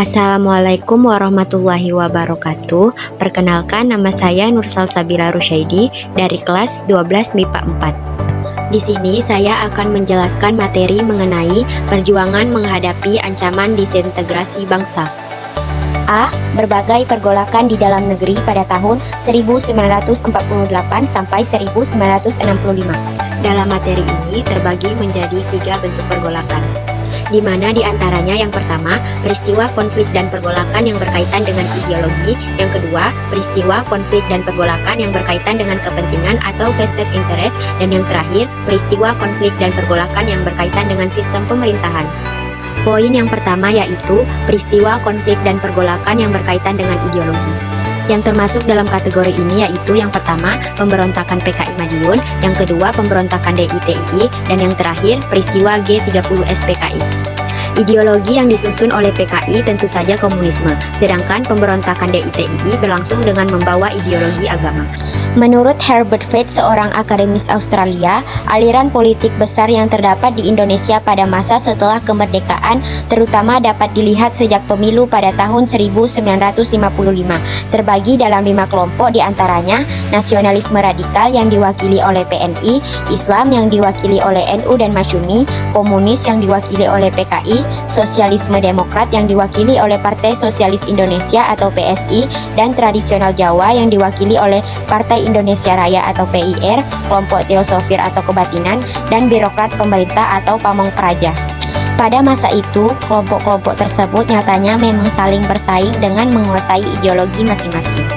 Assalamualaikum warahmatullahi wabarakatuh. Perkenalkan, nama saya Nursal Sabila Rusyaidi dari kelas 12 MIPA 4. Di sini saya akan menjelaskan materi mengenai perjuangan menghadapi ancaman disintegrasi bangsa. A. Berbagai pergolakan di dalam negeri pada tahun 1948 sampai 1965. Dalam materi ini terbagi menjadi 3 bentuk pergolakan, di mana diantaranya yang pertama, peristiwa konflik dan pergolakan yang berkaitan dengan ideologi. Yang kedua, peristiwa konflik dan pergolakan yang berkaitan dengan kepentingan atau vested interest. Dan yang terakhir, peristiwa konflik dan pergolakan yang berkaitan dengan sistem pemerintahan. Poin yang pertama yaitu peristiwa konflik dan pergolakan yang berkaitan dengan ideologi. Yang termasuk dalam kategori ini yaitu yang pertama, pemberontakan PKI Madiun, yang kedua, pemberontakan DITII, dan yang terakhir, peristiwa G30S PKI. Ideologi yang disusun oleh PKI tentu saja komunisme, sedangkan pemberontakan DITII berlangsung dengan membawa ideologi agama. Menurut Herbert Fate, seorang akademis Australia, aliran politik besar yang terdapat di Indonesia pada masa setelah kemerdekaan terutama dapat dilihat sejak pemilu pada tahun 1955, terbagi dalam 5 kelompok, diantaranya nasionalisme radikal yang diwakili oleh PNI, Islam yang diwakili oleh NU dan Masyumi, komunis yang diwakili oleh PKI, sosialisme demokrat yang diwakili oleh Partai Sosialis Indonesia atau PSI, dan tradisional Jawa yang diwakili oleh Partai Indonesia Raya atau PIR, kelompok teosofir atau kebatinan, dan birokrat pemerintah atau pamong praja. Pada masa itu, kelompok-kelompok tersebut nyatanya memang saling bersaing dengan menguasai ideologi masing-masing.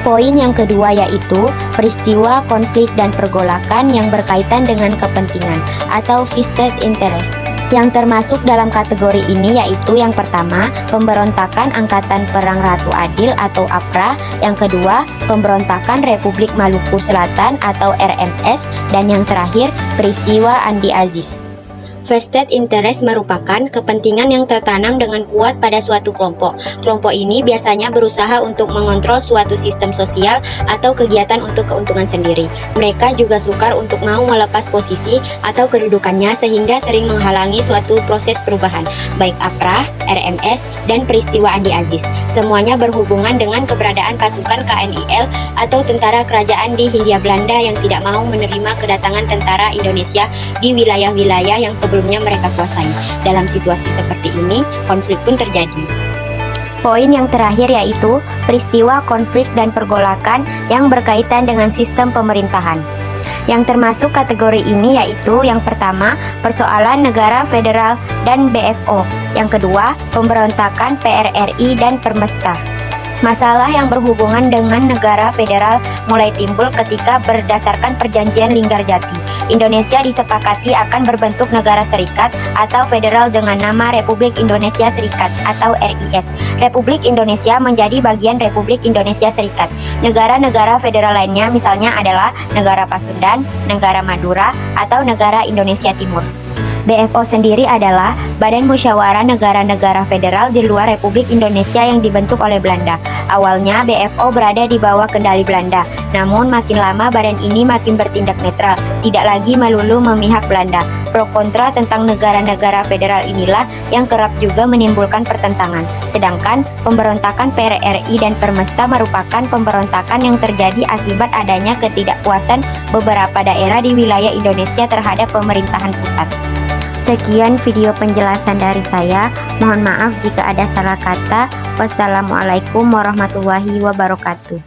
Poin yang kedua yaitu peristiwa konflik dan pergolakan yang berkaitan dengan kepentingan atau vested interest. Yang termasuk dalam kategori ini yaitu yang pertama, pemberontakan Angkatan Perang Ratu Adil atau APRA, yang kedua, pemberontakan Republik Maluku Selatan atau RMS, dan yang terakhir, peristiwa Andi Aziz. Vested interest merupakan kepentingan yang tertanam dengan kuat pada suatu kelompok. Kelompok ini biasanya berusaha untuk mengontrol suatu sistem sosial atau kegiatan untuk keuntungan sendiri. Mereka juga sukar untuk mau melepas posisi atau kedudukannya sehingga sering menghalangi suatu proses perubahan, baik APRA, RMS, dan peristiwa Andi Aziz. Semuanya berhubungan dengan keberadaan pasukan KNIL atau tentara kerajaan di Hindia Belanda yang tidak mau menerima kedatangan tentara Indonesia di wilayah-wilayah yang sebelumnya mereka kuasai. Dalam situasi seperti ini, konflik pun terjadi. Poin yang terakhir yaitu peristiwa konflik dan pergolakan yang berkaitan dengan sistem pemerintahan. Yang termasuk kategori ini yaitu yang pertama, persoalan negara federal dan BFO. Yang kedua, pemberontakan PRRI dan Permesta. Masalah yang berhubungan dengan negara federal mulai timbul ketika berdasarkan perjanjian Linggarjati, Indonesia disepakati akan berbentuk negara serikat atau federal dengan nama Republik Indonesia Serikat atau RIS. Republik Indonesia menjadi bagian Republik Indonesia Serikat. Negara-negara federal lainnya misalnya adalah negara Pasundan, negara Madura, atau negara Indonesia Timur. BFO sendiri adalah Badan Musyawarah Negara-Negara Federal di luar Republik Indonesia yang dibentuk oleh Belanda. Awalnya BFO berada di bawah kendali Belanda, namun makin lama badan ini makin bertindak netral, tidak lagi melulu memihak Belanda. Pro kontra tentang negara-negara federal inilah yang kerap juga menimbulkan pertentangan. Sedangkan pemberontakan PRRI dan Permesta merupakan pemberontakan yang terjadi akibat adanya ketidakpuasan beberapa daerah di wilayah Indonesia terhadap pemerintahan pusat. Sekian video penjelasan dari saya. Mohon maaf jika ada salah kata. Wassalamualaikum warahmatullahi wabarakatuh.